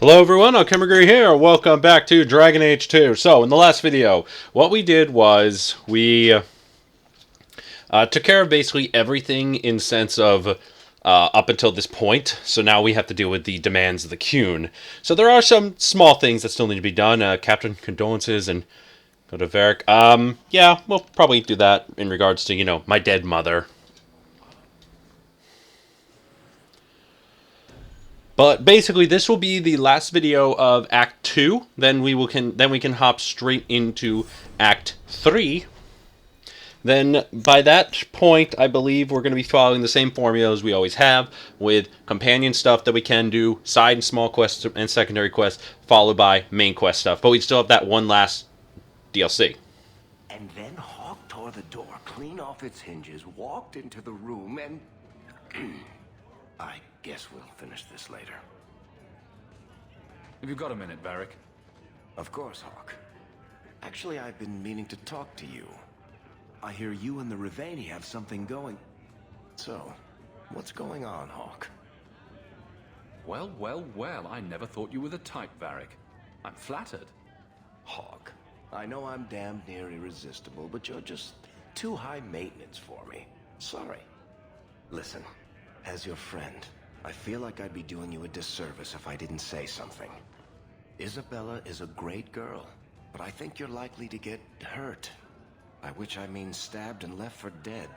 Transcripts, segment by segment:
Hello everyone, Alchemicgree here. Welcome back to Dragon Age 2. So, in the last video, what we did was we took care of basically everything in sense of up until this point. So now we have to deal with the demands of the Qun. So there are some small things that still need to be done. Captain condolences and go to Varric. Yeah, we'll probably do that in regards to, my dead mother. But basically, this will be the last video of Act 2. Then we can hop straight into Act 3. Then by that point, I believe we're going to be following the same formula as we always have, with companion stuff that we can do, side and small quests and secondary quests, followed by main quest stuff. But we still have that one last DLC. And then Hawke tore the door clean off its hinges, walked into the room, and I guess we'll finish this later. Have you got a minute, Varric? Of course, Hawke. Actually, I've been meaning to talk to you. I hear you and the Riveni have something going. So, what's going on, Hawke? Well, I never thought you were the type, Varric. I'm flattered. Hawke, I know I'm damned near irresistible, but you're just too high maintenance for me. Sorry. Listen, as your friend, I feel like I'd be doing you a disservice if I didn't say something. Isabella is a great girl, but I think you're likely to get hurt. By which I mean stabbed and left for dead.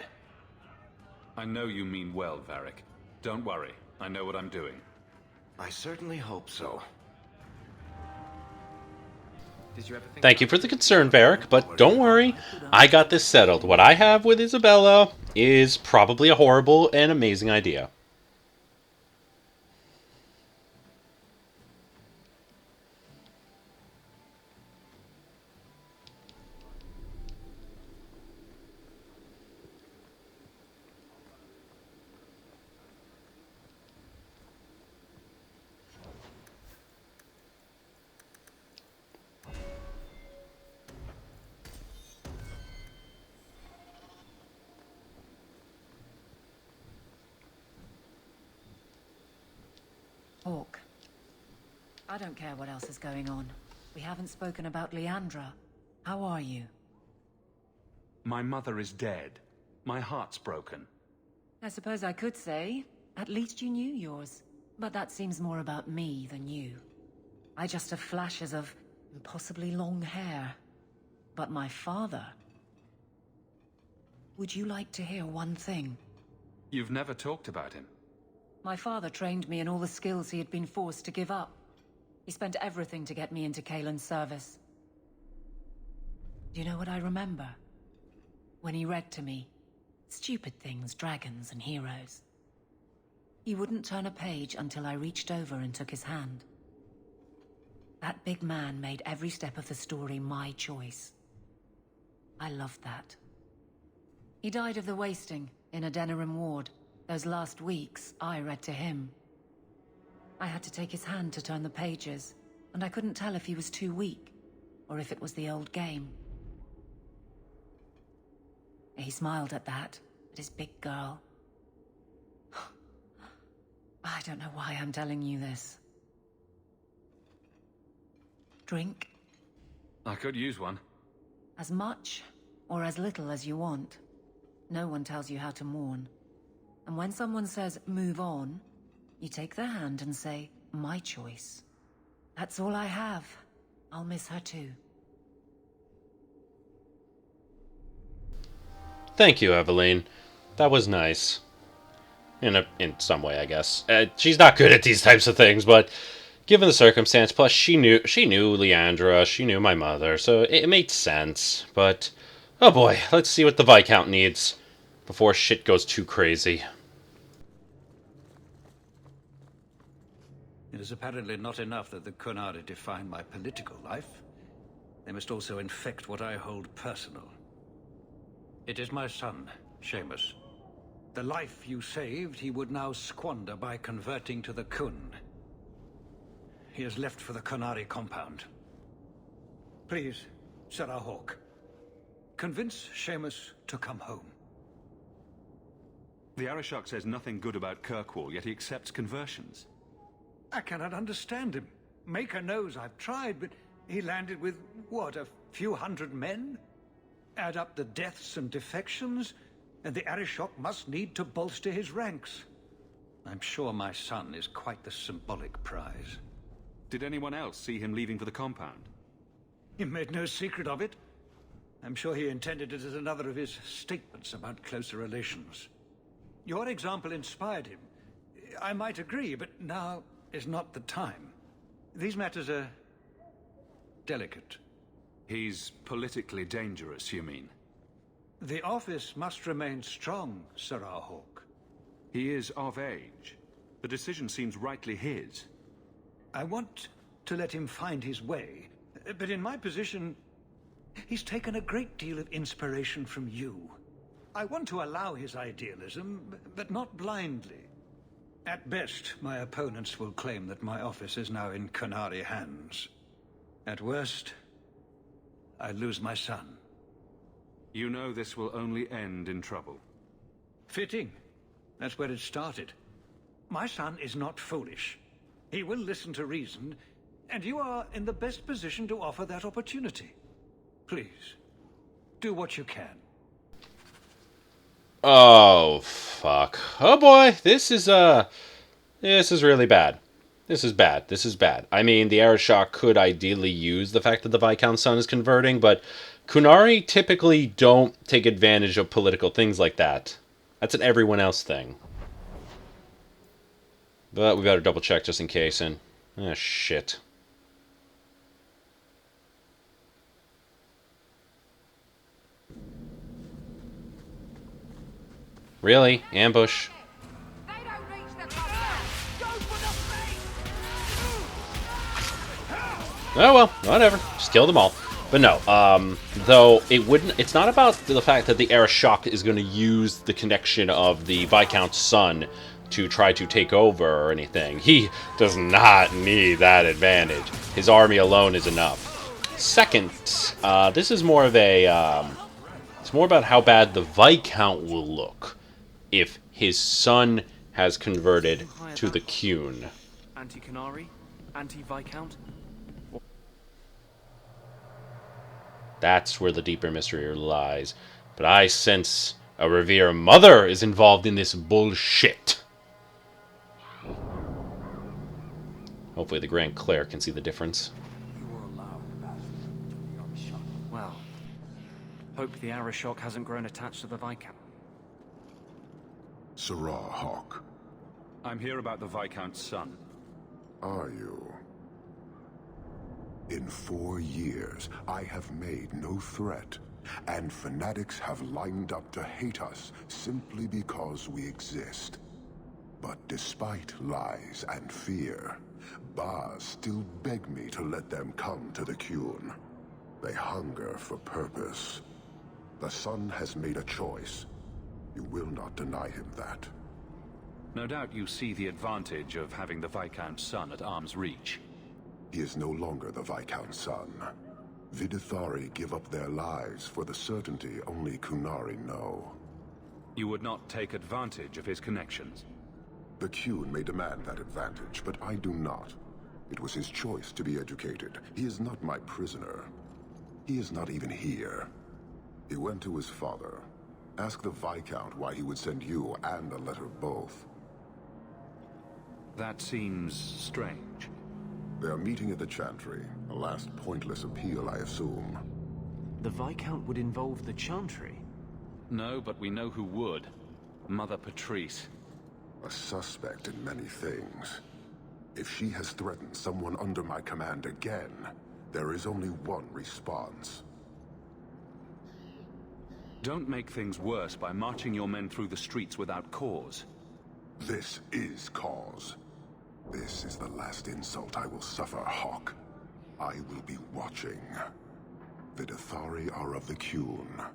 I know you mean well, Varric. Don't worry, I know what I'm doing. I certainly hope so. Thank you for the concern, Varric, but don't worry, I got this settled. What I have with Isabella is probably a horrible and amazing idea. Hawke. I don't care what else is going on. We haven't spoken about Leandra. How are you? My mother is dead. My heart's broken. I suppose I could say, at least you knew yours. But that seems more about me than you. I just have flashes of impossibly long hair. But my father... Would you like to hear one thing? You've never talked about him. My father trained me in all the skills he had been forced to give up. He spent everything to get me into Kaelin's service. Do you know what I remember? When he read to me, stupid things, dragons and heroes. He wouldn't turn a page until I reached over and took his hand. That big man made every step of the story my choice. I loved that. He died of the wasting in a Denerim ward. Those last weeks, I read to him. I had to take his hand to turn the pages, and I couldn't tell if he was too weak, or if it was the old game. He smiled at that, at his big girl. I don't know why I'm telling you this. Drink? I could use one. As much, or as little as you want. No one tells you how to mourn. And when someone says, move on, you take their hand and say, my choice. That's all I have. I'll miss her too. Thank you, Eveline. That was nice. In some way, I guess. She's not good at these types of things, but given the circumstance, plus she knew Leandra, she knew my mother, so it made sense. But, oh boy, let's see what the Viscount needs before shit goes too crazy. It is apparently not enough that the Qunari define my political life. They must also infect what I hold personal. It is my son, Seamus. The life you saved, he would now squander by converting to the Qun. He has left for the Qunari compound. Please, Sarah Hawke, convince Seamus to come home. The Arishok says nothing good about Kirkwall, yet he accepts conversions. I cannot understand him. Maker knows I've tried, but he landed with, what, a few hundred men? Add up the deaths and defections, and the Arishok must need to bolster his ranks. I'm sure my son is quite the symbolic prize. Did anyone else see him leaving for the compound? He made no secret of it. I'm sure he intended it as another of his statements about closer relations. Your example inspired him. I might agree, but now is not the time. These matters are delicate. He's politically dangerous, you mean? The office must remain strong, Sir Hawke. He is of age. The decision seems rightly his. I want to let him find his way, but in my position, he's taken a great deal of inspiration from you. I want to allow his idealism, but not blindly. At best, my opponents will claim that my office is now in Qunari hands. At worst, I lose my son. You know this will only end in trouble. Fitting. That's where it started. My son is not foolish. He will listen to reason, and you are in the best position to offer that opportunity. Please, do what you can. Oh, fuck. Oh boy, this is really bad. This is bad. This is bad. I mean, the Arishok could ideally use the fact that the Viscount's son is converting, but Qunari typically don't take advantage of political things like that. That's an everyone else thing. But we better double check just in case, and... ah, shit. Really? Ambush? Oh well, whatever. Just kill them all. But no, though it wouldn't. It's not about the fact that the Arishok is going to use the connection of the Viscount's son to try to take over or anything. He does not need that advantage. His army alone is enough. Second, this is more of a. It's more about how bad the Viscount will look if his son has converted to the Qun. Anti-Qunari? Anti-Viscount? That's where the deeper mystery lies. But I sense a Revere mother is involved in this bullshit. Hopefully the Grand Cleric can see the difference. Well, hope the Arishok hasn't grown attached to the Viscount. Sirrah Hawke, I'm here about the Viscount's son. are you? In 4 years, I have made no threat, and fanatics have lined up to hate us simply because we exist. But despite lies and fear, Baz still beg me to let them come to the Qun. They hunger for purpose. The son has made a choice. You will not deny him that. No doubt you see the advantage of having the Viscount's son at arm's reach. He is no longer the Viscount's son. Vidithari give up their lives for the certainty only Qunari know. You would not take advantage of his connections. The Qun may demand that advantage, but I do not. It was his choice to be educated. He is not my prisoner. He is not even here. He went to his father. Ask the Viscount why he would send you and the letter both. That seems strange. They are meeting at the Chantry. A last pointless appeal, I assume. The Viscount would involve the Chantry? No, but we know who would. Mother Patrice. A suspect in many things. If she has threatened someone under my command again, there is only one response. Don't make things worse by marching your men through the streets without cause. This is cause. This is the last insult I will suffer, Hawke. I will be watching. The Vidithari are of the Qun.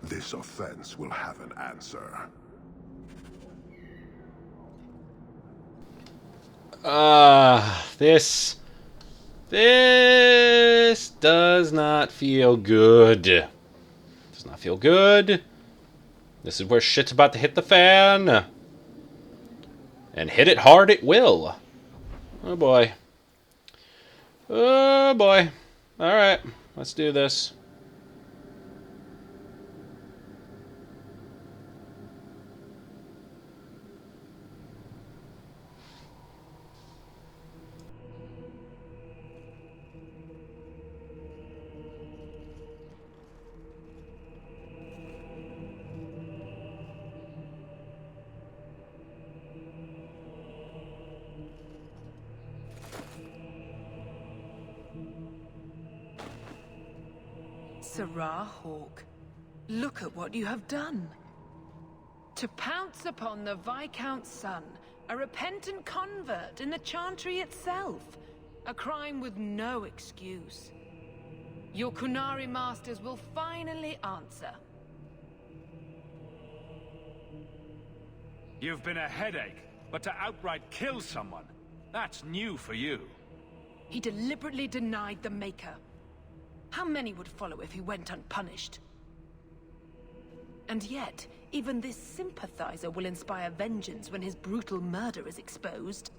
This offense will have an answer. This does not feel good. Does not feel good. This is where shit's about to hit the fan. And hit it hard it will. Oh boy. Oh boy. Alright, let's do this. Sirrah Hawke, look at what you have done. To pounce upon the Viscount's son, a repentant convert in the Chantry itself, a crime with no excuse. Your Qunari masters will finally answer. You've been a headache, but to outright kill someone, that's new for you. He deliberately denied the Maker. How many would follow if he went unpunished? And yet, even this sympathizer will inspire vengeance when his brutal murder is exposed.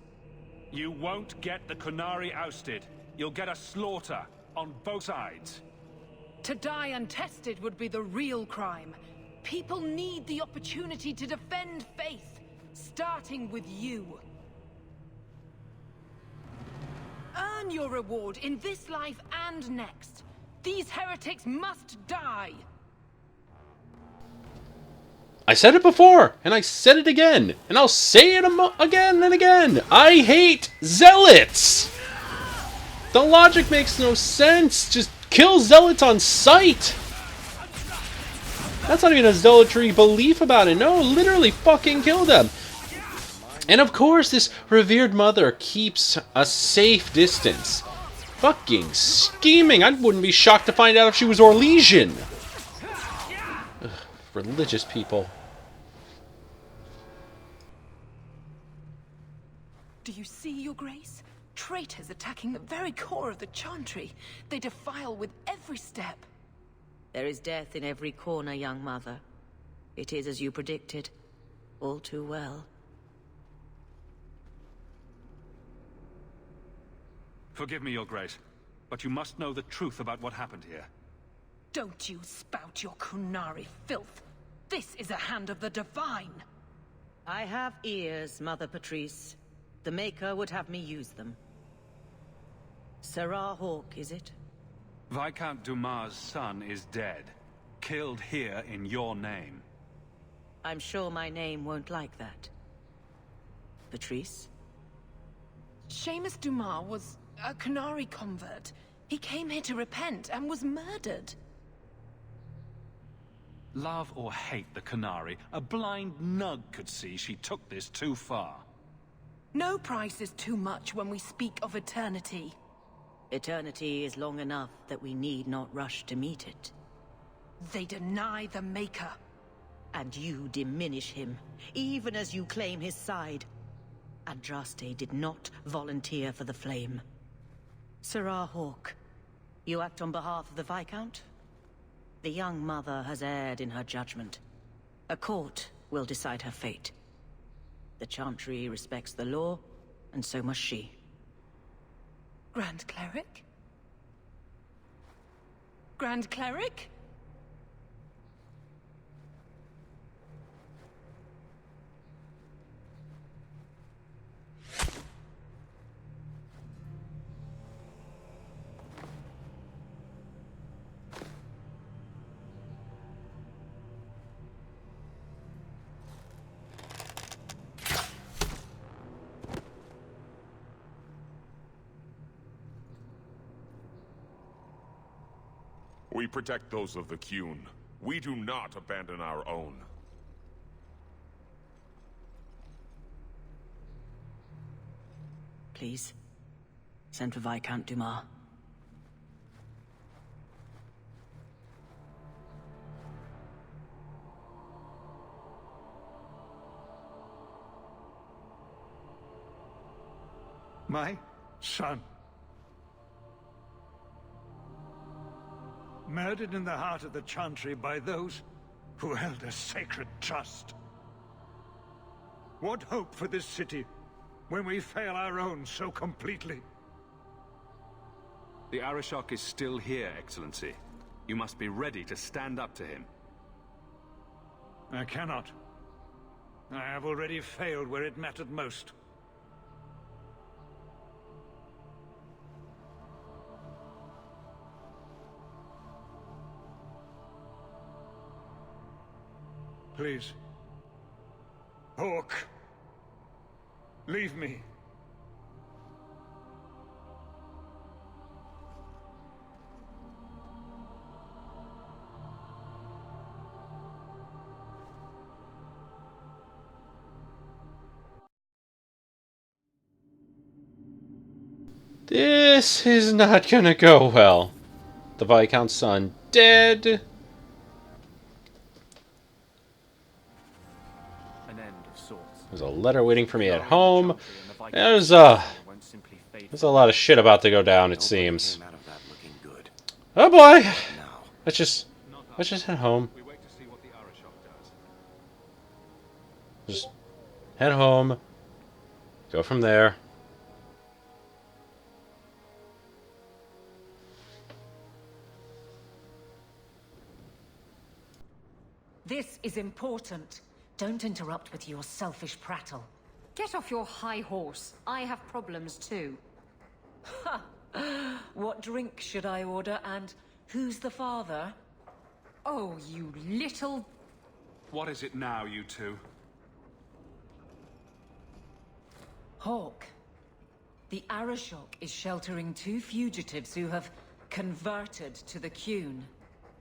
You won't get the Qunari ousted. You'll get a slaughter on both sides. To die untested would be the real crime. People need the opportunity to defend faith, starting with you. Earn your reward in this life and next. These heretics must die! I said it before, and I said it again, and I'll say it again and again. I hate zealots! The logic makes no sense. Just kill zealots on sight. That's not even a zealotry belief about it. No, literally fucking kill them. And of course, this revered mother keeps a safe distance. Fucking scheming. I wouldn't be shocked to find out if she was Orlesian. Ugh, religious people. Do you see, Your Grace? Traitors attacking the very core of the Chantry. They defile with every step. There is death in every corner, young mother. It is as you predicted. All too well. Forgive me, Your Grace, but you must know the truth about what happened here. Don't you spout your Qunari filth. This is a hand of the Divine. I have ears, Mother Patrice. The Maker would have me use them. Sirrah Hawke, is it? Viscount Dumas' son is dead. Killed here in your name. I'm sure my name won't like that. Patrice? Seamus Dumas was a Qunari convert. He came here to repent and was murdered. Love or hate the Qunari, a blind nug could see she took this too far. No price is too much when we speak of eternity. Eternity is long enough that we need not rush to meet it. They deny the Maker. And you diminish him, even as you claim his side. Andraste did not volunteer for the flame. Sirrah Hawke, you act on behalf of the Viscount? The young mother has erred in her judgment. A court will decide her fate. The Chantry respects the law, and so must she. Grand Cleric? Grand Cleric? We protect those of the Qun. We do not abandon our own. Please, send for Viscount Dumas. My son. Murdered in the heart of the Chantry by those who held a sacred trust. What hope for this city when we fail our own so completely? The Arishok is still here, Excellency. You must be ready to stand up to him. I cannot. I have already failed where it mattered most. Please. Hawke. Leave me. This is not gonna go well. The Viscount's son dead. An end of sorts. There's a letter waiting for me at home. There's a lot of shit about to go down, it seems. Came out of that looking good. Oh boy! Now, Let's just head home. We wait to see what the Arishok does. Just head home. Go from there. This is important. Don't interrupt with your selfish prattle. Get off your high horse. I have problems too. Ha! What drink should I order, and who's the father? Oh, you little... What is it now, you two? Hawke. The Arishok is sheltering 2 fugitives who have converted to the Qun.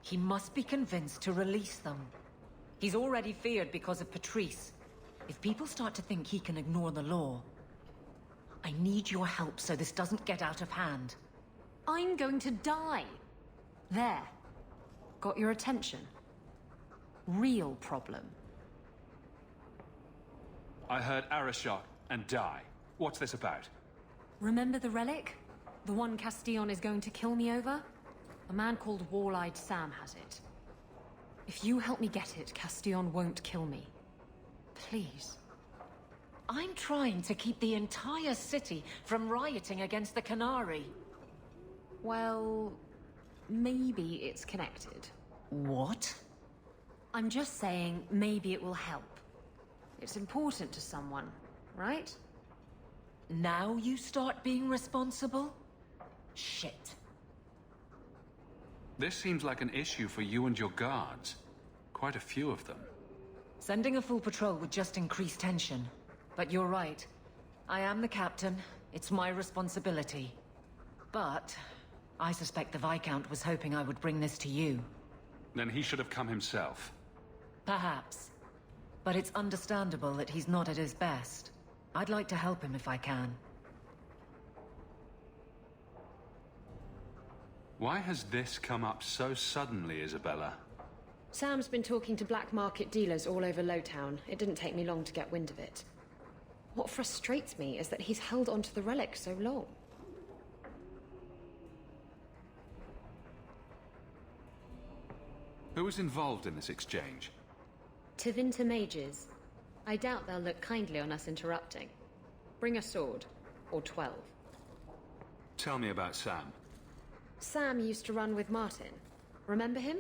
He must be convinced to release them. He's already feared because of Patrice. If people start to think he can ignore the law, I need your help so this doesn't get out of hand. I'm going to die. There. Got your attention? Real problem. I heard Arishok and die. What's this about? Remember the relic? The one Castillon is going to kill me over? A man called Wall-Eyed Sam has it. If you help me get it, Castillon won't kill me. Please. I'm trying to keep the entire city from rioting against the Canary. Well, maybe it's connected. What? I'm just saying, maybe it will help. It's important to someone, right? Now you start being responsible? Shit. This seems like an issue for you and your guards. Quite a few of them. Sending a full patrol would just increase tension. But you're right. I am the captain. It's my responsibility. But I suspect the Viscount was hoping I would bring this to you. Then he should have come himself. Perhaps. But it's understandable that he's not at his best. I'd like to help him if I can. Why has this come up so suddenly, Isabella? Sam's been talking to black market dealers all over Lowtown. It didn't take me long to get wind of it. What frustrates me is that he's held onto the relic so long. Who was involved in this exchange? Tevinter mages. I doubt they'll look kindly on us interrupting. Bring a sword. Or 12. Tell me about Sam. Sam used to run with Martin. Remember him?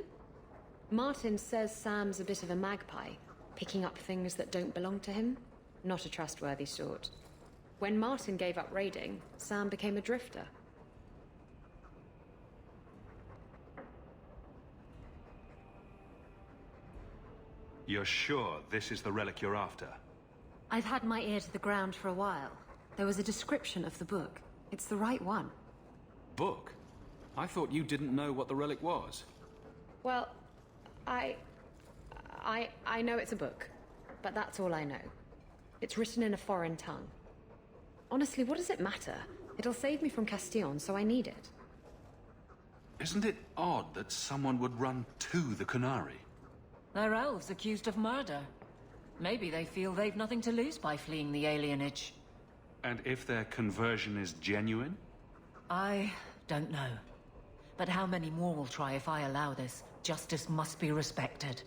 Martin says Sam's a bit of a magpie, picking up things that don't belong to him. Not a trustworthy sort. When Martin gave up raiding, Sam became a drifter. You're sure this is the relic you're after? I've had my ear to the ground for a while. There was a description of the book. It's the right one. Book? I thought you didn't know what the relic was. Well, I know it's a book, but that's all I know. It's written in a foreign tongue. Honestly, what does it matter? It'll save me from Castillon, so I need it. Isn't it odd that someone would run to the Canary? They're elves accused of murder. Maybe they feel they've nothing to lose by fleeing the alienage. And if their conversion is genuine? I don't know. But how many more will try if I allow this? Justice must be respected.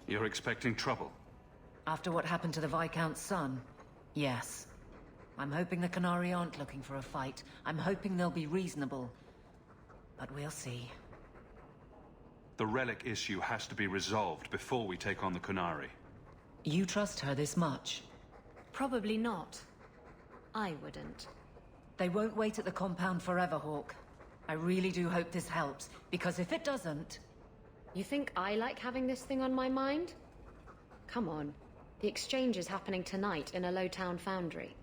You're expecting trouble? After what happened to the Viscount's son, yes. I'm hoping the Canary aren't looking for a fight. I'm hoping they'll be reasonable. but we'll see. The relic issue has to be resolved before we take on the Qunari. You trust her this much? Probably not. I wouldn't. They won't wait at the compound forever, Hawke. I really do hope this helps, because if it doesn't... You think I like having this thing on my mind? Come on. The exchange is happening tonight in a low-town foundry.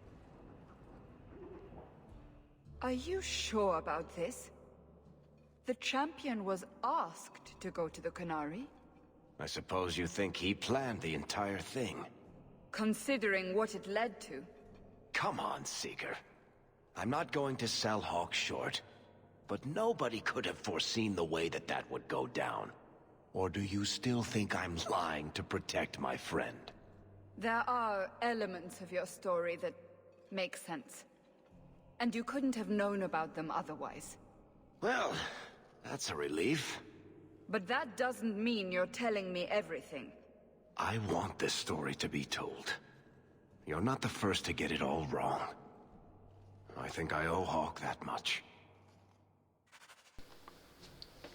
Are you sure about this? The champion was asked to go to the Qunari. I suppose you think he planned the entire thing. Considering what it led to. Come on, Seeker. I'm not going to sell Hawke short, but nobody could have foreseen the way that would go down. Or do you still think I'm lying to protect my friend? There are elements of your story that make sense. And you couldn't have known about them otherwise. Well, that's a relief. But that doesn't mean you're telling me everything. I want this story to be told. You're not the first to get it all wrong. I think I owe Hawke that much.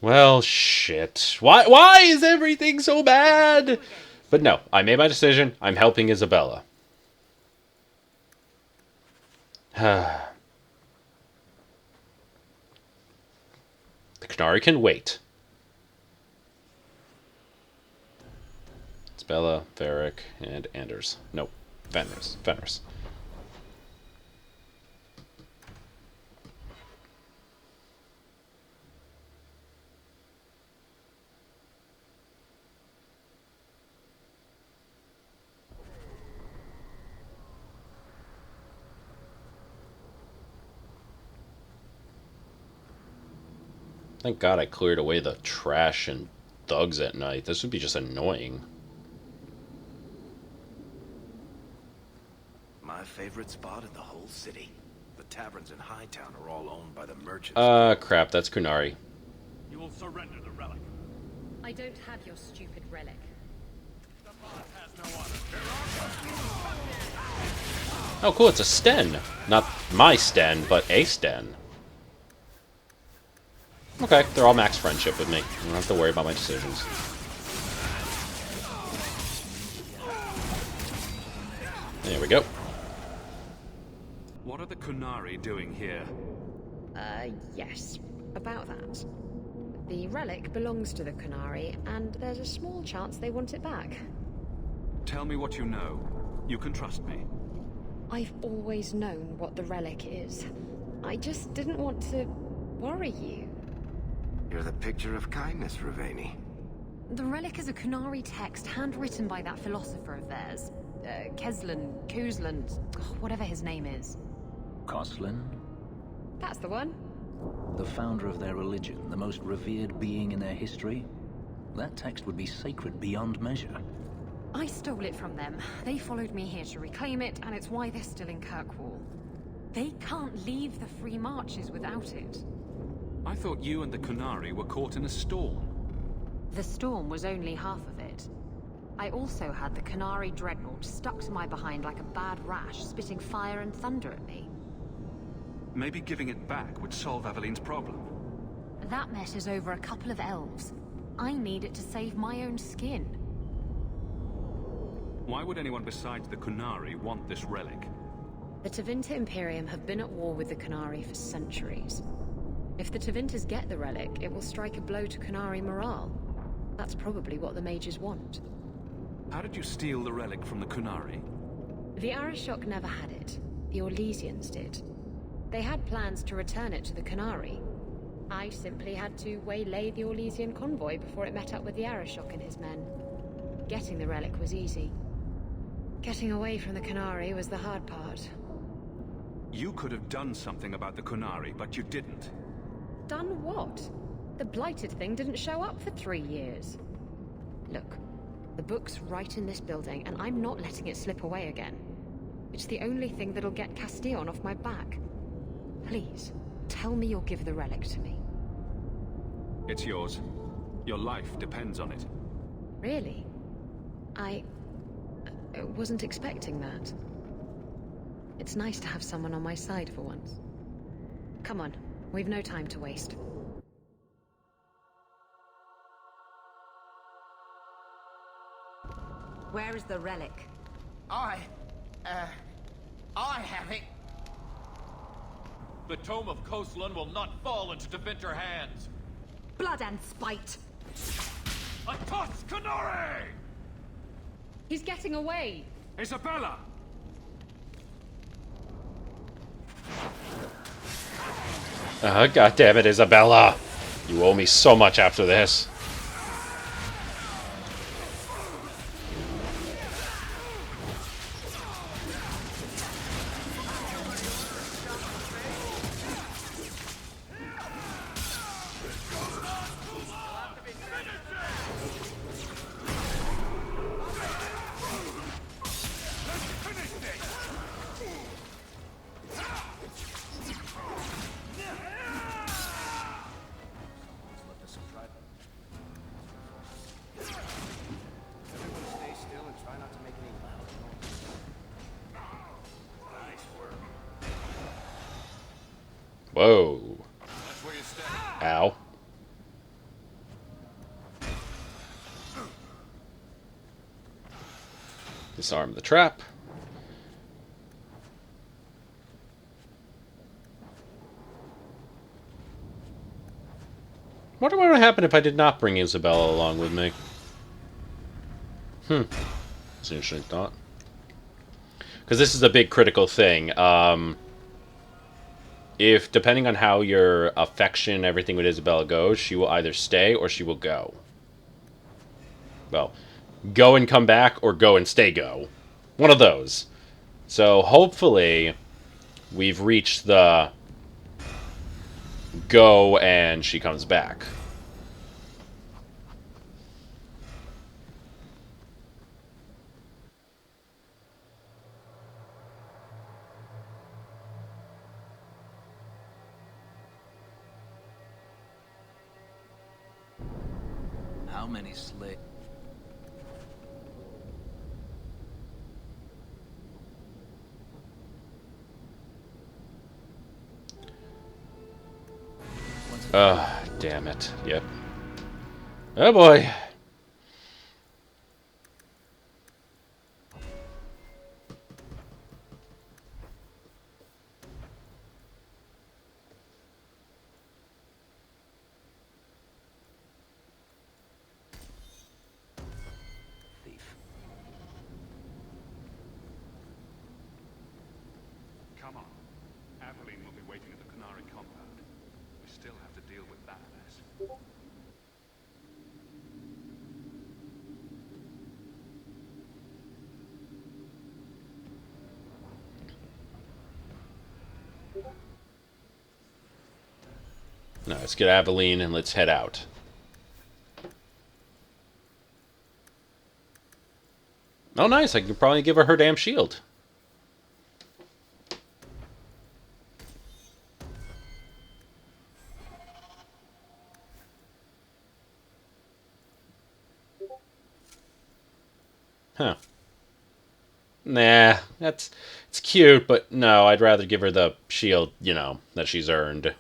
Well, shit. Why is everything so bad? But no, I made my decision. I'm helping Isabella. The Qunari can wait. Isabella, Varric, and Anders. Nope. Fenris. Thank God I cleared away the trash and thugs at night. This would be just annoying. My favorite spot in the whole city. The taverns in Hightown are all owned by the merchants. Crap, that's Qunari. You will surrender the relic. I don't have your stupid relic. The boss has no honor. Oh, cool, it's a Sten. Not my Sten, but a Sten. Okay, they're all max friendship with me. I don't have to worry about my decisions. There we go. What are the Qunari doing here? Yes. About that. The relic belongs to the Qunari, and there's a small chance they want it back. Tell me what you know. You can trust me. I've always known what the relic is. I just didn't want to worry you. You're the picture of kindness, Ravani. The relic is a Qunari text handwritten by that philosopher of theirs. Kuzlan, whatever his name is. Coslin? That's the one. The founder of their religion, the most revered being in their history? That text would be sacred beyond measure. I stole it from them. They followed me here to reclaim it, and it's why they're still in Kirkwall. They can't leave the Free Marches without it. I thought you and the Qunari were caught in a storm. The storm was only half of it. I also had the Qunari dreadnought stuck to my behind like a bad rash, spitting fire and thunder at me. Maybe giving it back would solve Aveline's problem. That messes over a couple of elves. I need it to save my own skin. Why would anyone besides the Qunari want this relic? The Tevinter Imperium have been at war with the Qunari for centuries. If the Tevinter's get the relic, it will strike a blow to Qunari morale. That's probably what the mages want. How did you steal the relic from the Qunari? The Arishok never had it. The Orlesians did. They had plans to return it to the Qunari. I simply had to waylay the Orlesian convoy before it met up with the Arishok and his men. Getting the relic was easy. Getting away from the Qunari was the hard part. You could have done something about the Qunari, but you didn't. Done what? The blighted thing didn't show up for 3 years. Look, the book's right in this building, and I'm not letting it slip away again. It's the only thing that'll get Castillon off my back. Please, tell me you'll give the relic to me. It's yours. Your life depends on it. Really? I wasn't expecting that. It's nice to have someone on my side for once. Come on, we've no time to waste. Where is the relic? I have it. The Tome of Coastland will not fall into Devinter hands. Blood and spite! A Tuscanore! He's getting away! Isabella! God damn it, Isabella! You owe me so much after this. Whoa. Ow. Disarm the trap. Wonder what would happen if I did not bring Isabella along with me. It's an interesting thought. Because this is a big critical thing. If, depending on how your affection and everything with Isabella goes, she will either stay or she will go. Well, go and come back or go and stay go. One of those. So, hopefully, we've reached the go and she comes back. How many slaves? Damn it. Yep. Oh boy. Come on. Aveline will be waiting at the Canary compound. We still have to deal with that mess. No, let's get Aveline and let's head out. Oh, nice. I can probably give her her damn shield. Huh. Nah, it's cute, but no, I'd rather give her the shield, you know, that she's earned.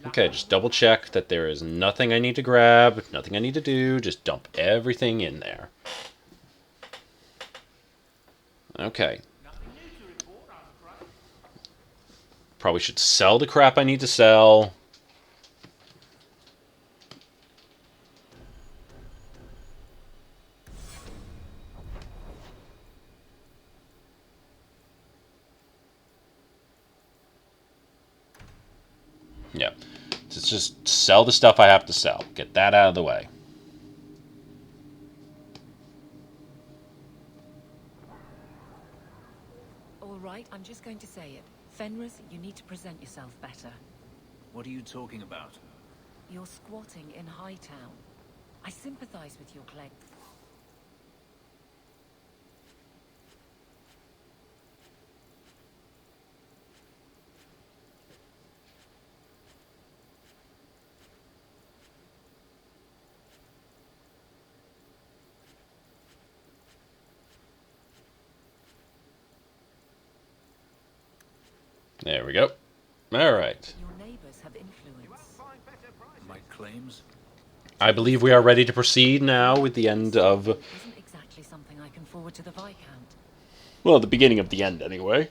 Okay, just double check that there is nothing I need to grab, nothing I need to do, just dump everything in there. Okay. Probably should sell the crap I need to sell. Yep. Let's just sell the stuff I have to sell. Get that out of the way. All right, I'm just going to say it. Fenris, you need to present yourself better. What are you talking about? You're squatting in Hightown. I sympathize with your claim. There we go. Alright. Your neighbors have influence. My claims? I believe we are ready to proceed now with the end of... Isn't exactly something I can forward to the Viscount. Well, the beginning of the end, anyway.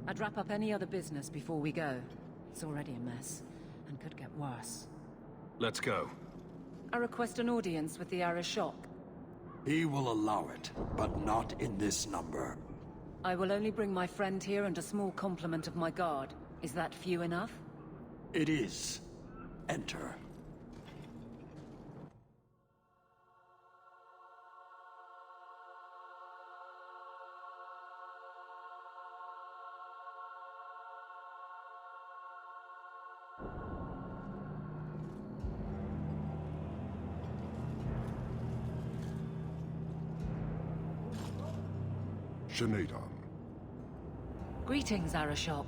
I'd wrap up any other business before we go. It's already a mess, and could get worse. Let's go. I request an audience with the Arishok. He will allow it, but not in this number. I will only bring my friend here and a small complement of my guard. Is that few enough? It is. Enter. Greetings, Arishok.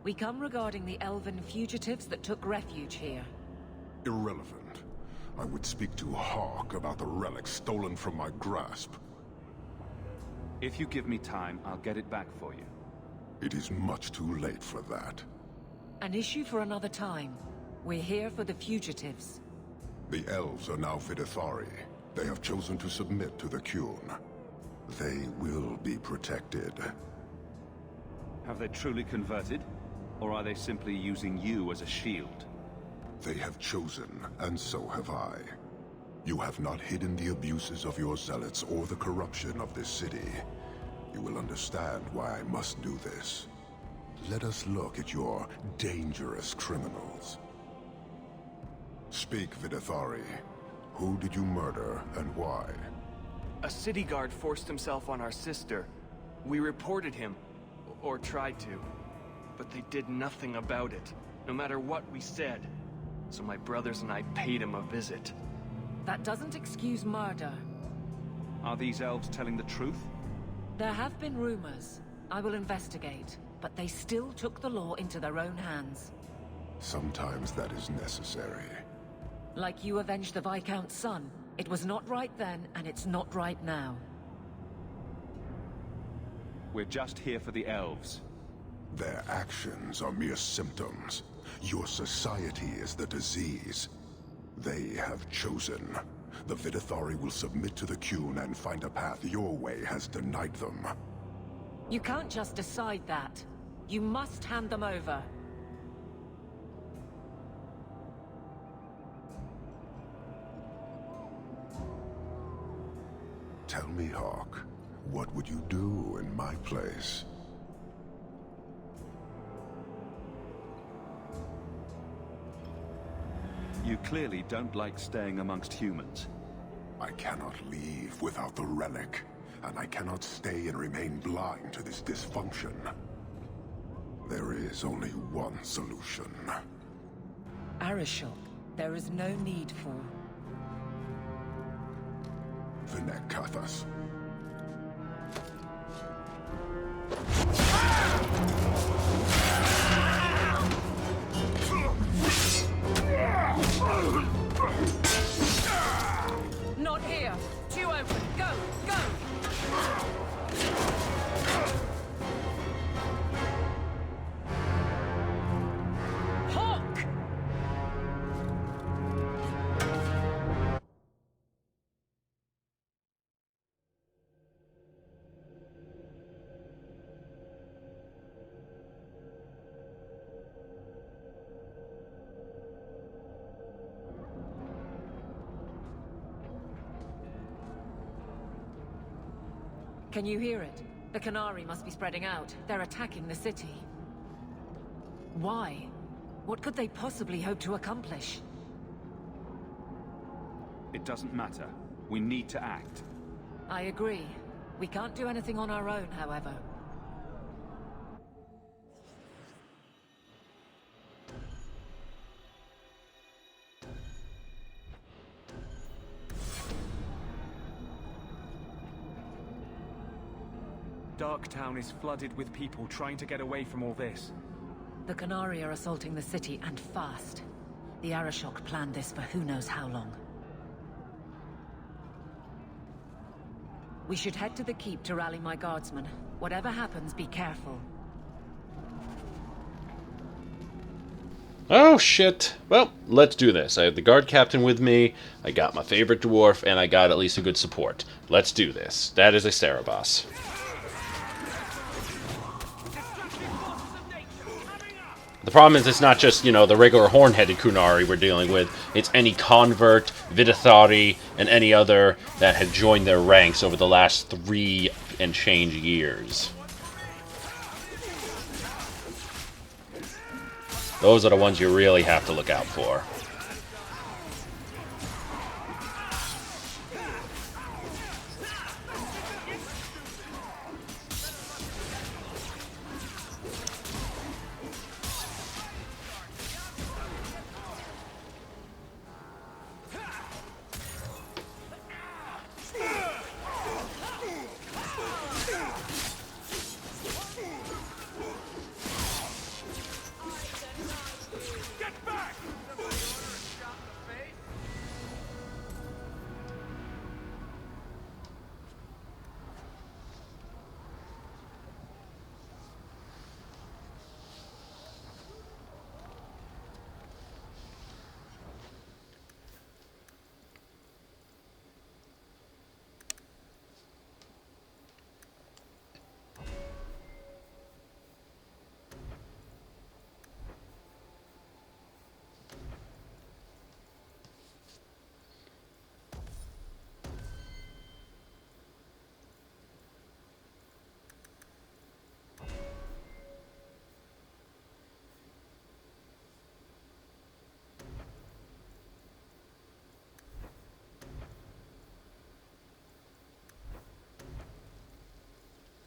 We come regarding the elven fugitives that took refuge here. Irrelevant. I would speak to Hawke about the relic stolen from my grasp. If you give me time, I'll get it back for you. It is much too late for that. An issue for another time. We're here for the fugitives. The elves are now Vidithari. They have chosen to submit to the Qun. They will be protected. Have they truly converted? Or are they simply using you as a shield? They have chosen, and so have I. You have not hidden the abuses of your zealots or the corruption of this city. You will understand why I must do this. Let us look at your dangerous criminals. Speak, Vidithari. Who did you murder, and why? A city guard forced himself on our sister. We reported him, or tried to, but they did nothing about it, no matter what we said. So my brothers and I paid him a visit. That doesn't excuse murder. Are these elves telling the truth? There have been rumors. I will investigate, but they still took the law into their own hands. Sometimes that is necessary. Like you avenged the Viscount's son. It was not right then, and it's not right now. We're just here for the elves. Their actions are mere symptoms. Your society is the disease. They have chosen. The Vidithari will submit to the Qun and find a path your way has denied them. You can't just decide that. You must hand them over. Tell me, Hawke, what would you do in my place? You clearly don't like staying amongst humans. I cannot leave without the relic, and I cannot stay and remain blind to this dysfunction. There is only one solution. Arishok, there is no need for... Varric Tethras. Not here! Two open! Go! Go! Hawke! Can you hear it? The Canary must be spreading out. They're attacking the city. Why? What could they possibly hope to accomplish? It doesn't matter. We need to act. I agree. We can't do anything on our own, however. Darktown is flooded with people trying to get away from all this. The Qunari are assaulting the city, and fast. The Arashok planned this for who knows how long. We should head to the keep to rally my guardsmen. Whatever happens, be careful. Oh, shit. Well, let's do this. I have the guard captain with me, I got my favorite dwarf, and I got at least a good support. Let's do this. That is a Cerebos. The problem is it's not just, you know, the regular horn-headed Qunari we're dealing with. It's any convert, Vidathari, and any other that had joined their ranks over the last 3 and change years. Those are the ones you really have to look out for.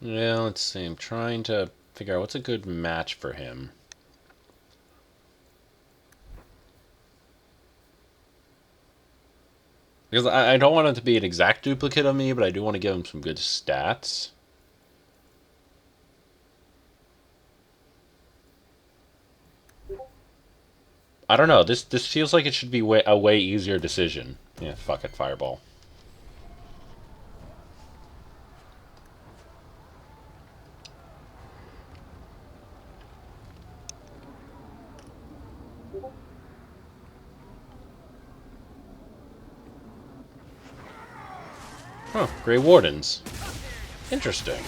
Yeah, let's see. I'm trying to figure out what's a good match for him. Because I don't want him to be an exact duplicate of me, but I do want to give him some good stats. I don't know. This feels like it should be a way easier decision. Yeah, fuck it, Fireball. Oh, Grey Wardens. Interesting.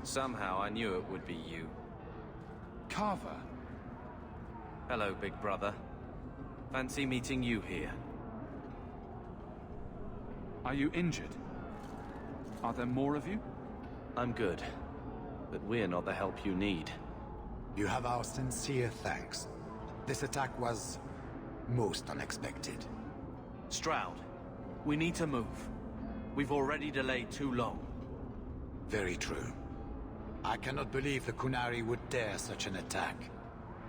Somehow I knew it would be you. Carver? Hello, big brother. Fancy meeting you here. Are you injured? Are there more of you? I'm good, but we're not the help you need. You have our sincere thanks. This attack was most unexpected. Stroud, we need to move. We've already delayed too long. Very true. I cannot believe the Qunari would dare such an attack.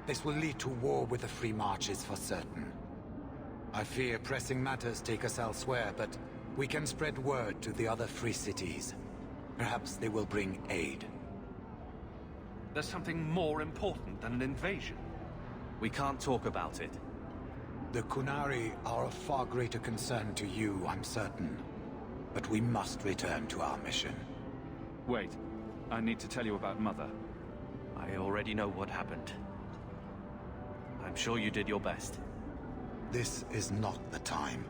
This will lead to war with the Free Marches for certain. I fear pressing matters take us elsewhere, but we can spread word to the other free cities. Perhaps they will bring aid. There's something more important than an invasion. We can't talk about it. The Qunari are of far greater concern to you, I'm certain. But we must return to our mission. Wait. I need to tell you about Mother. I already know what happened. I'm sure you did your best. This is not the time.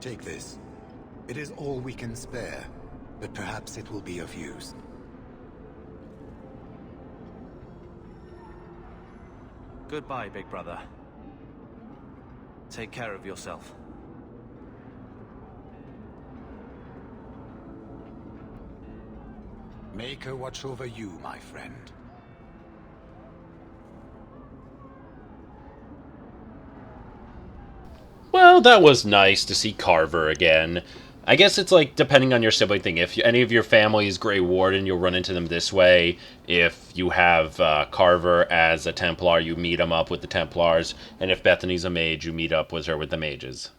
Take this. It is all we can spare. but perhaps it will be of use. Goodbye, big brother. Take care of yourself. Make her watch over you, my friend. Well, that was nice to see Carver again. I guess it's like, depending on your sibling thing. If any of your family is Grey Warden, you'll run into them this way. If you have Carver as a Templar, you meet him up with the Templars. And if Bethany's a mage, you meet up with her with the mages.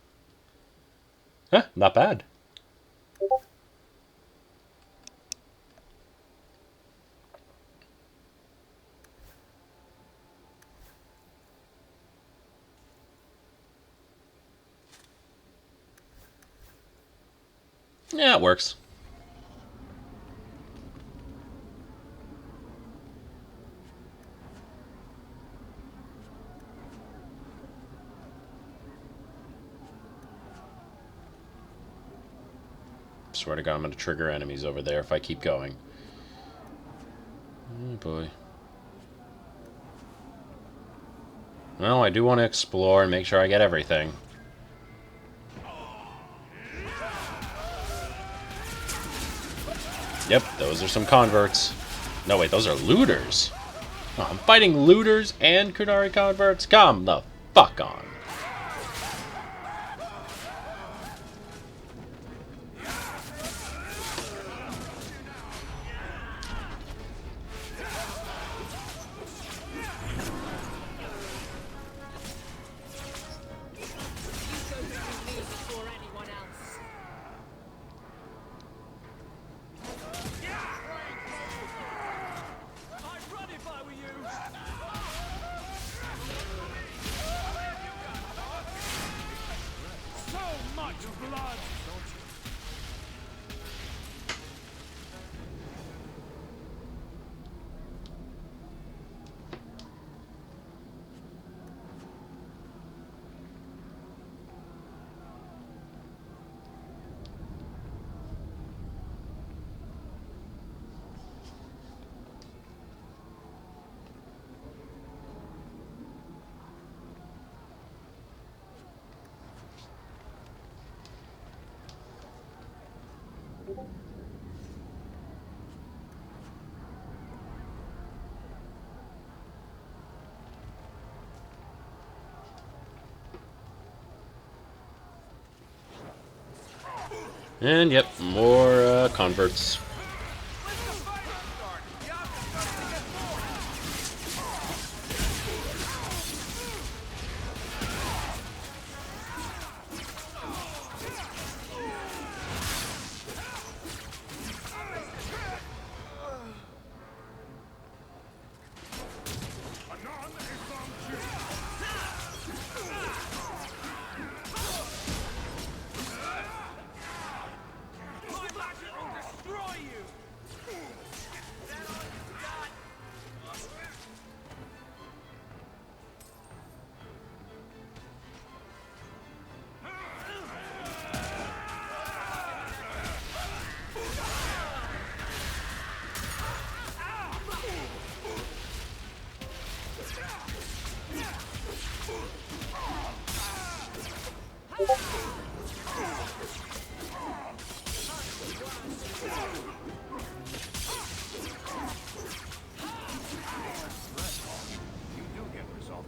Huh, not bad. Yeah, it works. Swear to God, I'm going to trigger enemies over there if I keep going. Oh boy. Well, I do want to explore and make sure I get everything. Yep, those are some converts. No, wait, those are looters. Oh, I'm fighting looters and Kunari converts? Come the fuck on. And yep, more converts.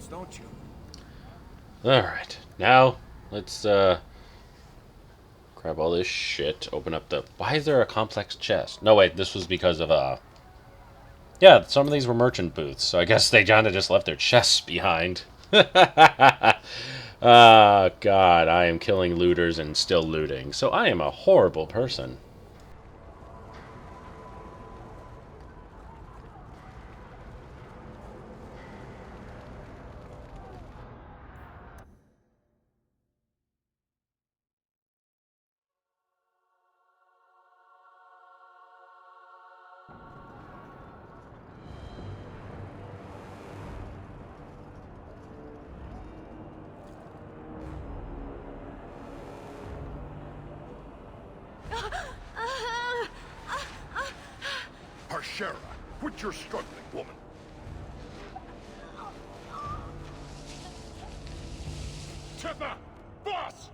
Don't you? Alright, now let's grab all this shit, open up the... Why is there a complex chest? No, wait, this was because of, yeah, some of these were merchant booths, so I guess they kind of just left their chests behind. Ah, God, I am killing looters and still looting, so I am a horrible person. Shara, quit your struggling, woman. Tethra! Boss!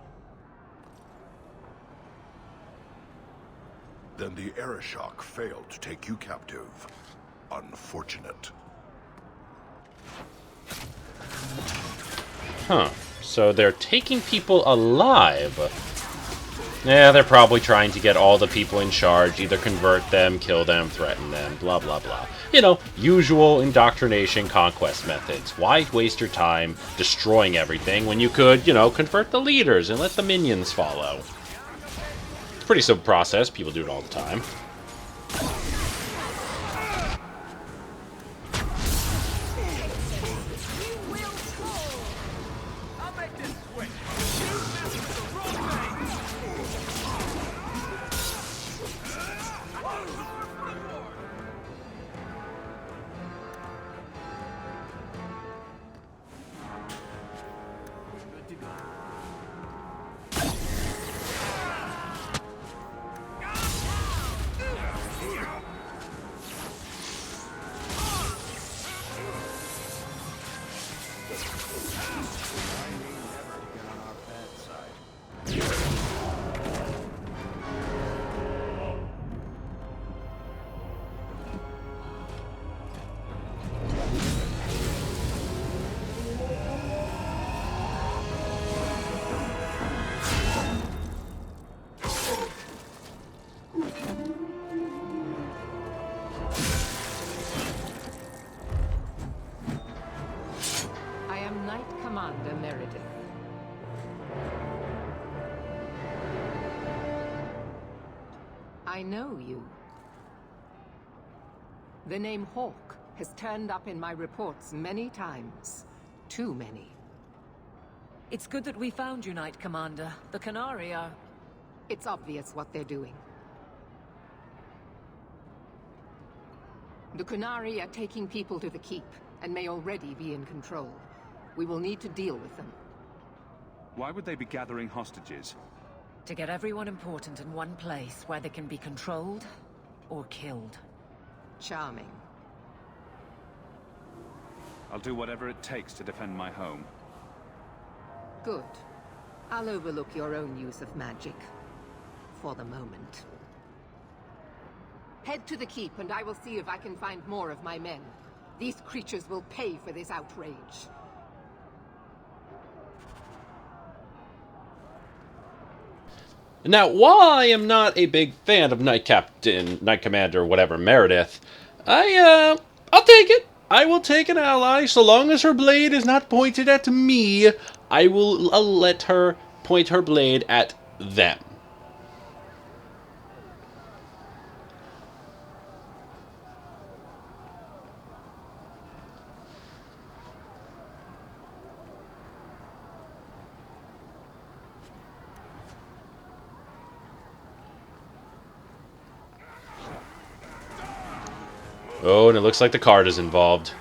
Then the Arishok failed to take you captive. Unfortunate. Huh. So they're taking people alive. Yeah, they're probably trying to get all the people in charge, either convert them, kill them, threaten them, blah blah blah. You know, usual indoctrination conquest methods. Why waste your time destroying everything when you could, you know, convert the leaders and let the minions follow? It's a pretty simple process. People do it all the time. I know you. The name Hawke has turned up in my reports many times. Too many. It's good that we found you, Knight Commander. The Qunari are... It's obvious what they're doing. The Qunari are taking people to the keep, and may already be in control. We will need to deal with them. Why would they be gathering hostages? To get everyone important in one place where they can be controlled or killed. Charming. I'll do whatever it takes to defend my home. Good. I'll overlook your own use of magic. For the moment. Head to the keep and I will see if I can find more of my men. These creatures will pay for this outrage. Now, while I am not a big fan of Knight Commander, whatever, Meredith, I'll take it. I will take an ally, so long as her blade is not pointed at me. I'll let her point her blade at them. Oh, and it looks like the card is involved.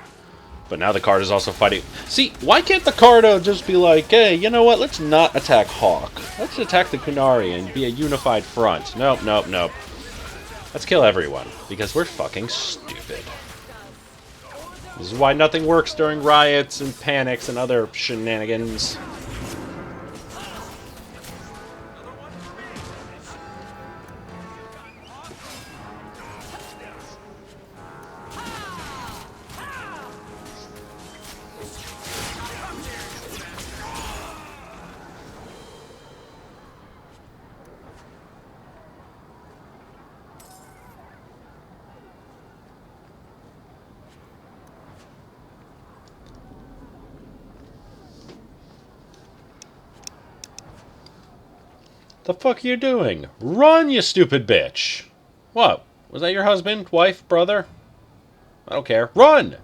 But now the card is also fighting... See, why can't the Cardo just be like, hey, you know what, let's not attack Hawke. Let's attack the Qunari and be a unified front. Nope, nope, nope. Let's kill everyone, because we're fucking stupid. This is why nothing works during riots and panics and other shenanigans. The fuck are you doing? Run, you stupid bitch! What? Was that your husband, wife, brother? I don't care. Run!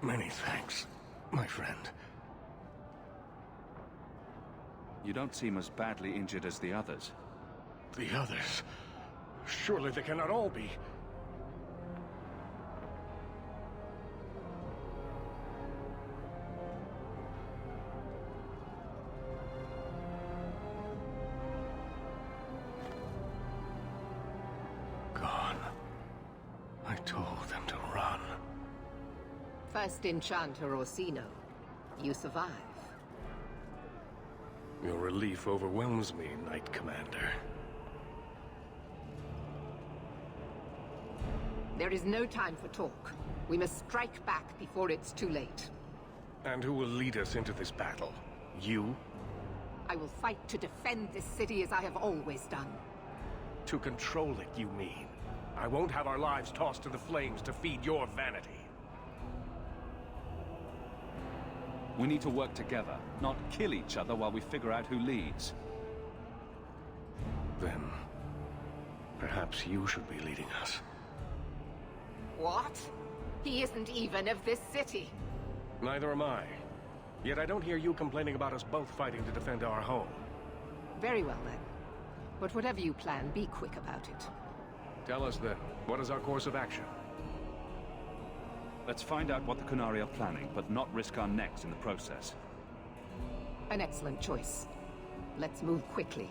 Many thanks, my friend. You don't seem as badly injured as the others. The others? Surely they cannot all be. Gone. I told them to run. First enchanter Orsino. You survive. Your relief overwhelms me, Knight Commander. There is no time for talk. We must strike back before it's too late. And who will lead us into this battle? You? I will fight to defend this city as I have always done. To control it, you mean? I won't have our lives tossed to the flames to feed your vanity. We need to work together, not kill each other while we figure out who leads. Then, perhaps you should be leading us. What? He isn't even of this city. Neither am I. Yet I don't hear you complaining about us both fighting to defend our home. Very well then. But whatever you plan, be quick about it. Tell us then, what is our course of action? Let's find out what the Qunari are planning, but not risk our necks in the process. An excellent choice. Let's move quickly.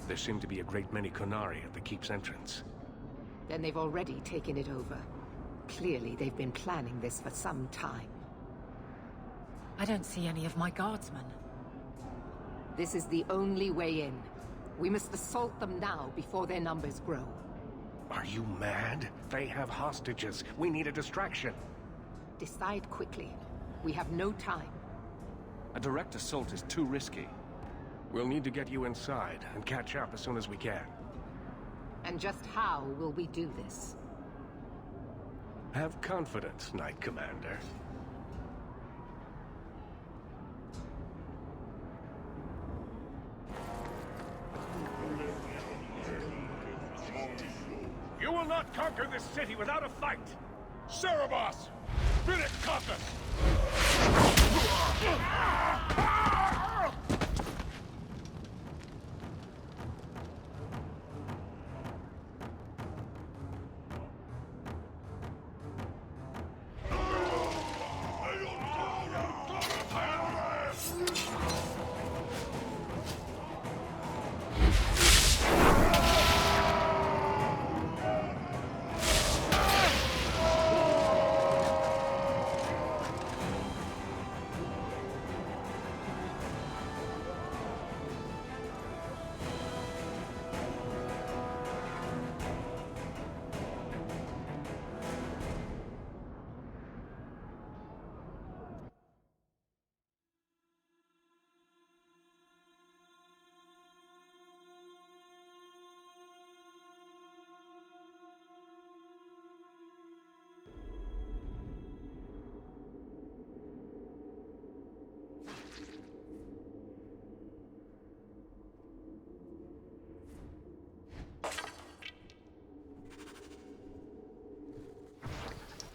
There seem to be a great many Qunari at the keep's entrance. Then they've already taken it over. Clearly, they've been planning this for some time. I don't see any of my guardsmen. This is the only way in. We must assault them now before their numbers grow. Are you mad? They have hostages. We need a distraction. Decide quickly. We have no time. A direct assault is too risky. We'll need to get you inside and catch up as soon as we can. And just how will we do this? Have confidence, Knight Commander. You will not conquer this city without a fight! Cerebos! Bid it compass!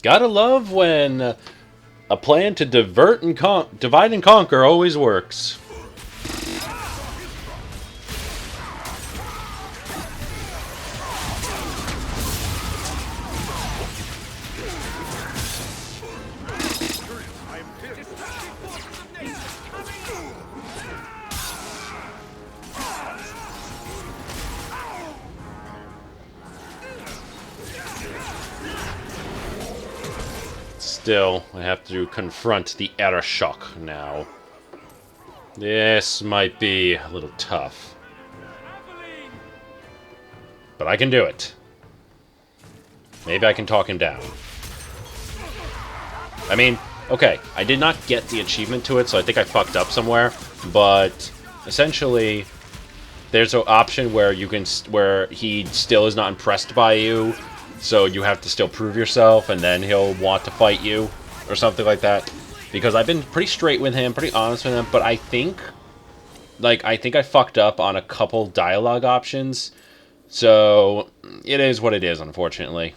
Gotta love when a plan to divide and conquer always works. Still, I have to confront the Arashok now. This might be a little tough. But I can do it. Maybe I can talk him down. I mean, okay, I did not get the achievement to it, so I think I fucked up somewhere. But essentially, there's an option where you can, where he still is not impressed by you, so you have to still prove yourself, and then he'll want to fight you, or something like that. Because I've been pretty straight with him, pretty honest with him, but I think, like, I fucked up on a couple dialogue options. So, it is what it is, unfortunately.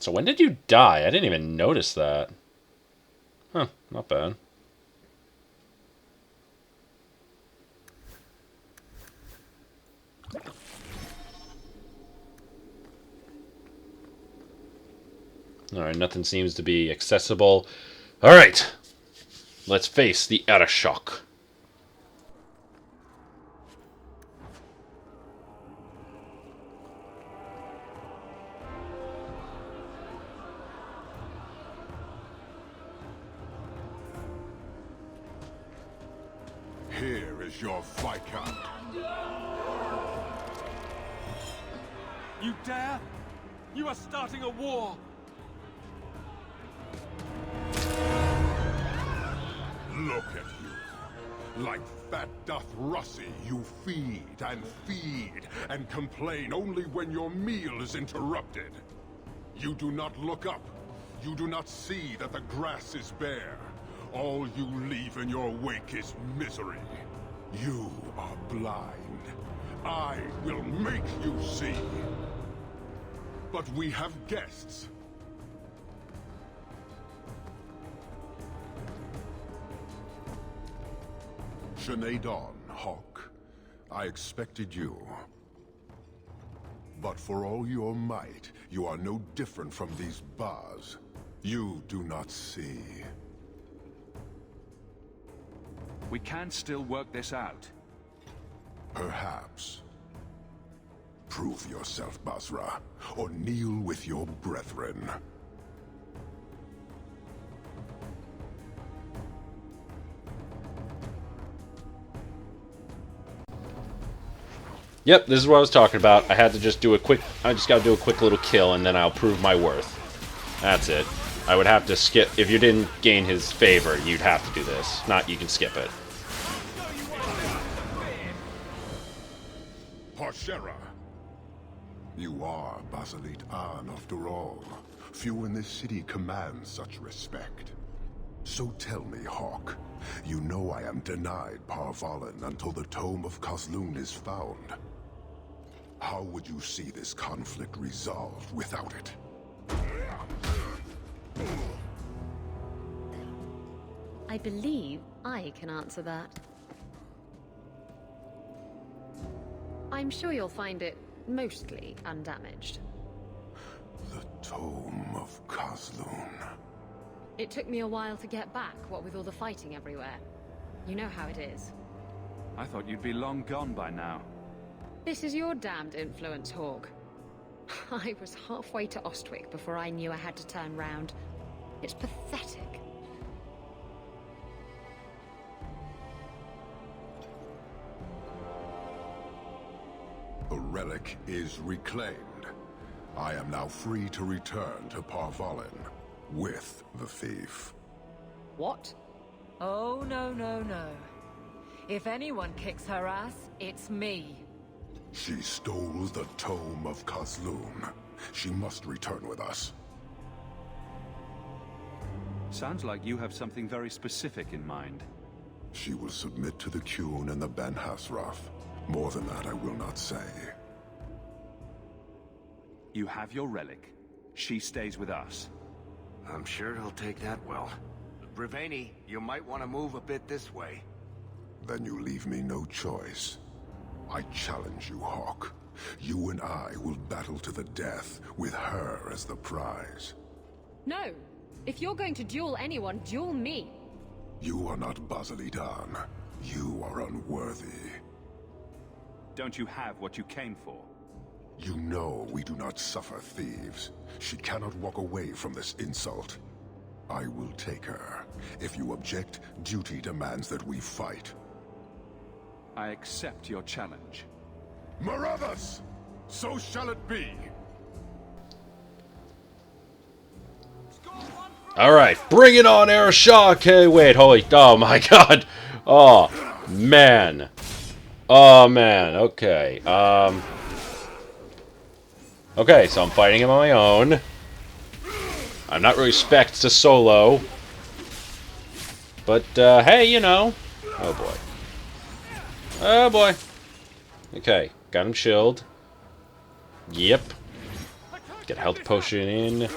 So when did you die? I didn't even notice that. Huh, not bad. Alright, nothing seems to be accessible. Alright! Let's face the Arashok. Here is your Viscount. You dare? You are starting a war! Look at you. Like fat doth Russie, you feed and complain only when your meal is interrupted. You do not look up. You do not see that the grass is bare. All you leave in your wake is misery. You are blind. I will make you see. But we have guests. Dawn, Hawke. I expected you. But for all your might, you are no different from these bars. You do not see. We can still work this out. Perhaps. Prove yourself, Basra, or kneel with your brethren. Yep, this is what I was talking about. I had to just do a quick... I just gotta do a quick little kill, and then I'll prove my worth. That's it. I would have to skip... If you didn't gain his favor, you'd have to do this. Not, you can skip it. Parshera. You are Basilit An, after all. Few in this city command such respect. So tell me, Hawke, you know I am denied Parvalen until the Tome of Kozlun is found. How would you see this conflict resolved without it? I believe I can answer that. I'm sure you'll find it mostly undamaged. The Tome of Kozlun. It took me a while to get back, what with all the fighting everywhere. You know how it is. I thought you'd be long gone by now. This is your damned influence, Hawke. I was halfway to Ostwick before I knew I had to turn round. It's pathetic. The relic is reclaimed. I am now free to return to Parvalen with the thief. What? Oh, no, no, no. If anyone kicks her ass, it's me. She stole the Tome of Kozlun. She must return with us. Sounds like you have something very specific in mind. She will submit to the Qun and the Ben Hasraf. More than that, I will not say. You have your relic. She stays with us. I'm sure he'll take that well. Breveni, you might want to move a bit this way. Then you leave me no choice. I challenge you, Hawke. You and I will battle to the death, with her as the prize. No! If you're going to duel anyone, duel me! You are not Basilit An. You are unworthy. Don't you have what you came for? You know we do not suffer thieves. She cannot walk away from this insult. I will take her. If you object, duty demands that we fight. I accept your challenge. Marathas! So shall it be. Alright, bring it on, Arashok! Okay, wait, holy... Oh my god! Oh, man. Oh, man, okay. Okay, so I'm fighting him on my own. I'm not really spec'd to solo. But, hey, you know. Oh, boy. Oh, boy. Okay, got him chilled. Yep. Get a health potion in.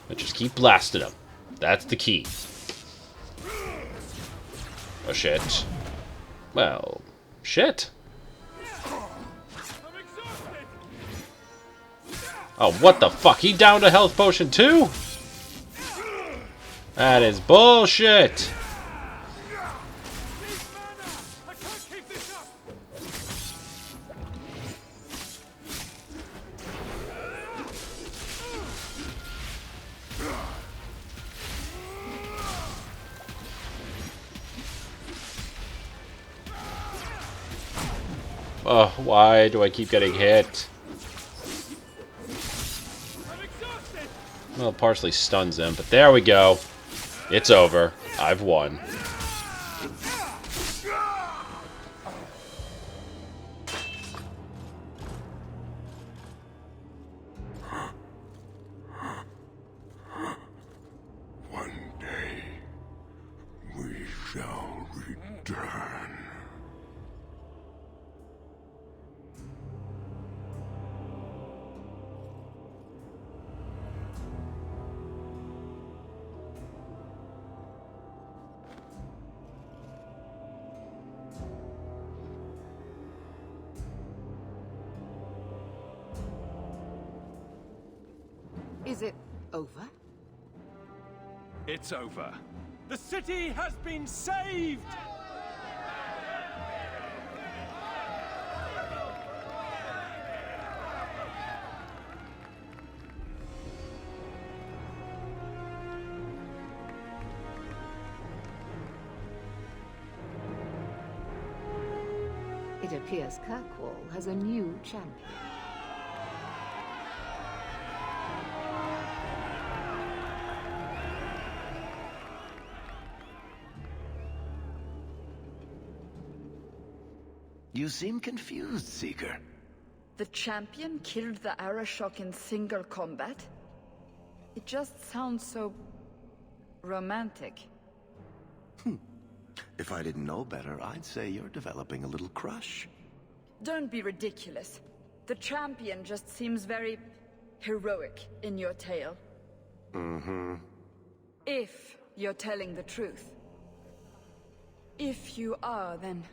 And just keep blasting him. That's the key. Oh, shit. Well, shit. Oh, what the fuck? He downed a health potion too? That is bullshit. Oh, why do I keep getting hit? Well, it partially stuns him, but there we go. It's over. I've won. One day, we shall return. Is it over? It's over. The city has been saved! It appears Kirkwall has a new champion. You seem confused, Seeker. The champion killed the Arashok in single combat? It just sounds so... romantic. If I didn't know better, I'd say you're developing a little crush. Don't be ridiculous. The champion just seems very... heroic in your tale. Mm-hmm. If you're telling the truth. If you are, then...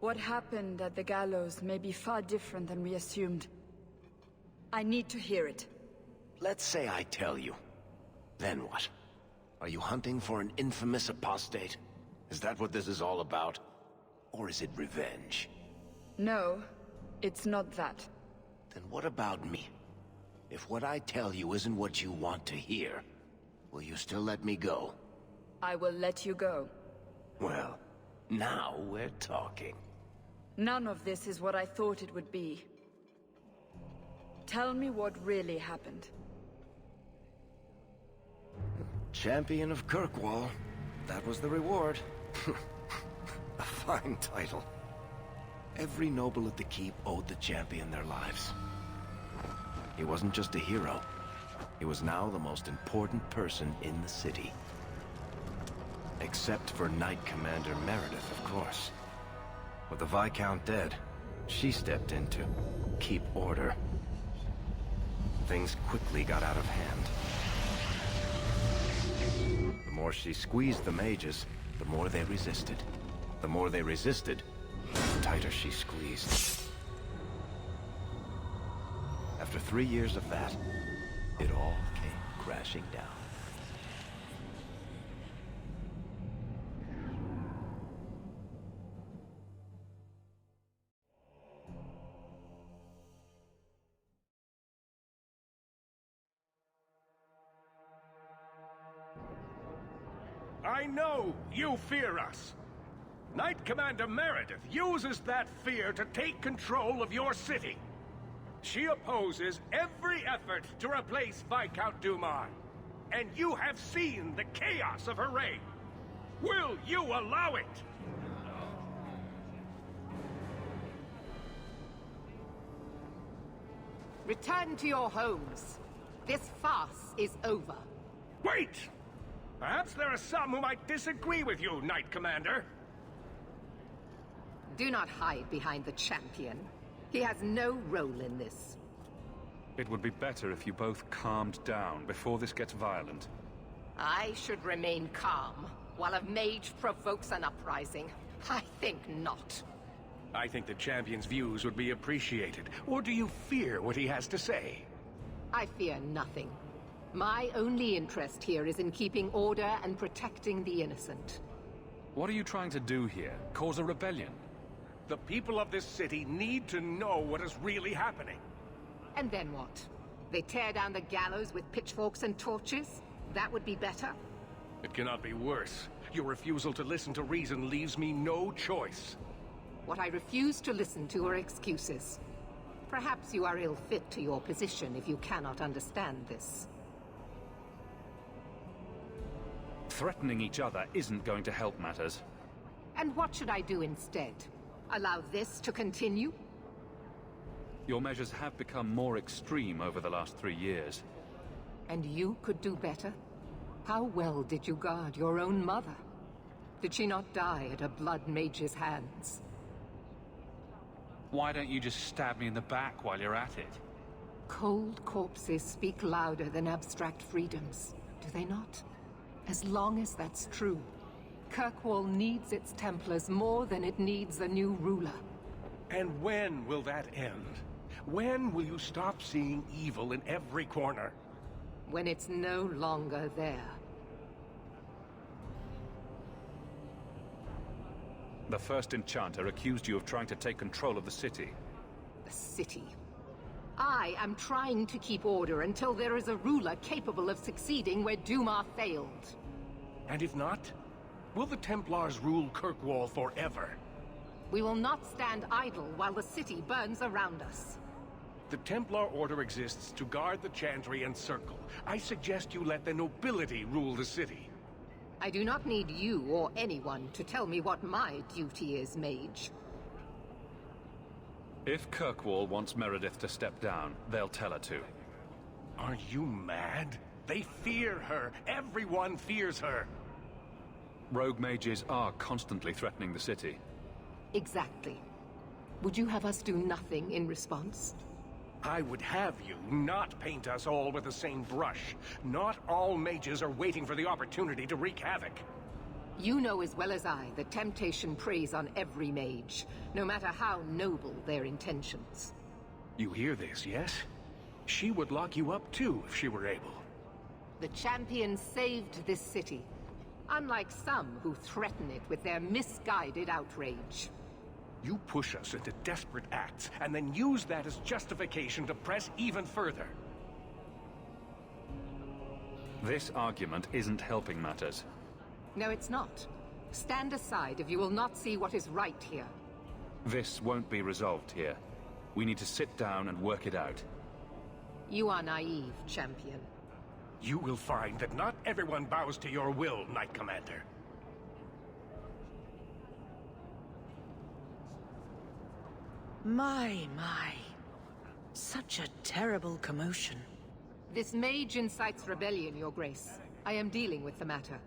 what happened at the gallows may be far different than we assumed. I need to hear it. Let's say I tell you. Then what? Are you hunting for an infamous apostate? Is that what this is all about? Or is it revenge? No, it's not that. Then what about me? If what I tell you isn't what you want to hear, will you still let me go? I will let you go. Well, now we're talking. None of this is what I thought it would be. Tell me what really happened. Champion of Kirkwall. That was the reward. A fine title. Every noble at the keep owed the champion their lives. He wasn't just a hero. He was now the most important person in the city. Except for Knight Commander Meredith, of course. With the Viscount dead, she stepped in to keep order. Things quickly got out of hand. The more she squeezed the mages, the more they resisted. The more they resisted, the tighter she squeezed. After 3 years of that, it all came crashing down. I know you fear us. Knight Commander Meredith uses that fear to take control of your city. She opposes every effort to replace Viscount Dumas. And you have seen the chaos of her reign. Will you allow it? Return to your homes. This farce is over. Wait! Perhaps there are some who might disagree with you, Knight Commander. Do not hide behind the champion. He has no role in this. It would be better if you both calmed down before this gets violent. I should remain calm while a mage provokes an uprising. I think not. I think the champion's views would be appreciated. Or do you fear what he has to say? I fear nothing. My only interest here is in keeping order and protecting the innocent. What are you trying to do here? Cause a rebellion? The people of this city need to know what is really happening. And then what? They tear down the gallows with pitchforks and torches? That would be better? It cannot be worse. Your refusal to listen to reason leaves me no choice. What I refuse to listen to are excuses. Perhaps you are ill-fit to your position if you cannot understand this. Threatening each other isn't going to help matters. And what should I do instead? Allow this to continue? Your measures have become more extreme over the last 3 years. And you could do better? How well did you guard your own mother? Did she not die at a blood mage's hands? Why don't you just stab me in the back while you're at it? Cold corpses speak louder than abstract freedoms, do they not? As long as that's true, Kirkwall needs its Templars more than it needs a new ruler. And when will that end? When will you stop seeing evil in every corner? When it's no longer there. The first enchanter accused you of trying to take control of the city. The city. I am trying to keep order until there is a ruler capable of succeeding where Dumas failed. And if not, will the Templars rule Kirkwall forever? We will not stand idle while the city burns around us. The Templar Order exists to guard the Chantry and Circle. I suggest you let the nobility rule the city. I do not need you or anyone to tell me what my duty is, mage. If Kirkwall wants Meredith to step down, they'll tell her to. Are you mad? They fear her. Everyone fears her. Rogue mages are constantly threatening the city. Exactly. Would you have us do nothing in response? I would have you not paint us all with the same brush. Not all mages are waiting for the opportunity to wreak havoc. You know as well as I that temptation preys on every mage, no matter how noble their intentions. You hear this, yes? She would lock you up too if she were able. The champion saved this city, unlike some who threaten it with their misguided outrage. You push us into desperate acts, and then use that as justification to press even further. This argument isn't helping matters. No, it's not. Stand aside if you will not see what is right here. This won't be resolved here. We need to sit down and work it out. You are naive, champion. You will find that not everyone bows to your will, Knight Commander. My. Such a terrible commotion. This mage incites rebellion, Your Grace. I am dealing with the matter.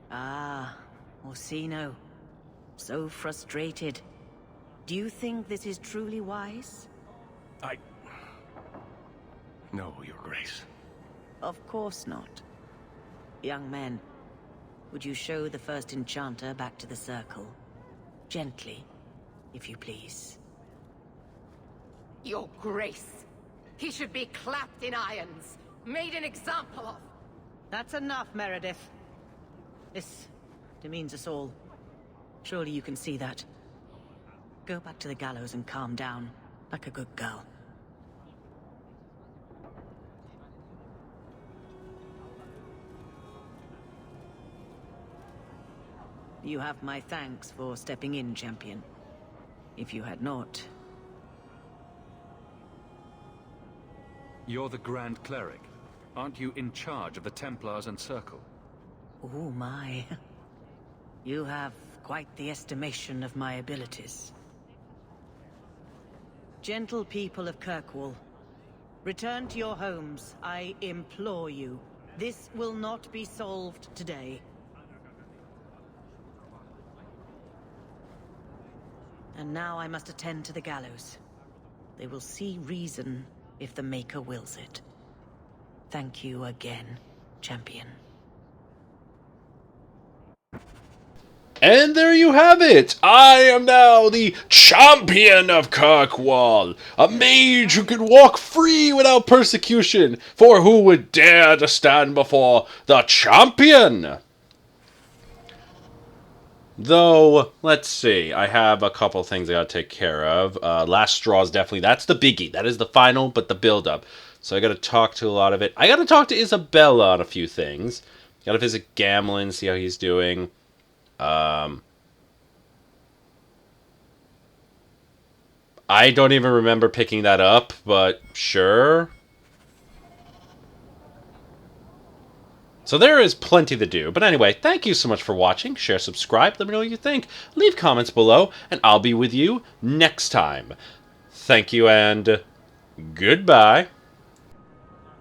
Ah, Orsino. So frustrated. Do you think this is truly wise? No, Your Grace. Of course not. Young men, would you show the first enchanter back to the circle? Gently, if you please. Your Grace. He should be clapped in irons, made an example of. That's enough, Meredith. This demeans us all. Surely you can see that. Go back to the gallows and calm down, like a good girl. You have my thanks for stepping in, Champion. If you had not... You're the Grand Cleric. Aren't you in charge of the Templars and Circle? Oh my. You have quite the estimation of my abilities. Gentle people of Kirkwall, return to your homes, I implore you. This will not be solved today. And now I must attend to the gallows. They will see reason if the Maker wills it. Thank you again, Champion. And there you have it! I am now the Champion of Kirkwall! A mage who can walk free without persecution, for who would dare to stand before the Champion? Though, let's see, I have a couple things I gotta take care of. Last Straw is definitely, that's the biggie. That is the final, but the build-up. So I gotta talk to a lot of it. I gotta talk to Isabella on a few things. Gotta visit Gamlin, see how he's doing. I don't even remember picking that up, but sure. So there is plenty to do. But anyway, thank you so much for watching. Share, subscribe, let me know what you think. Leave comments below, and I'll be with you next time. Thank you, and goodbye.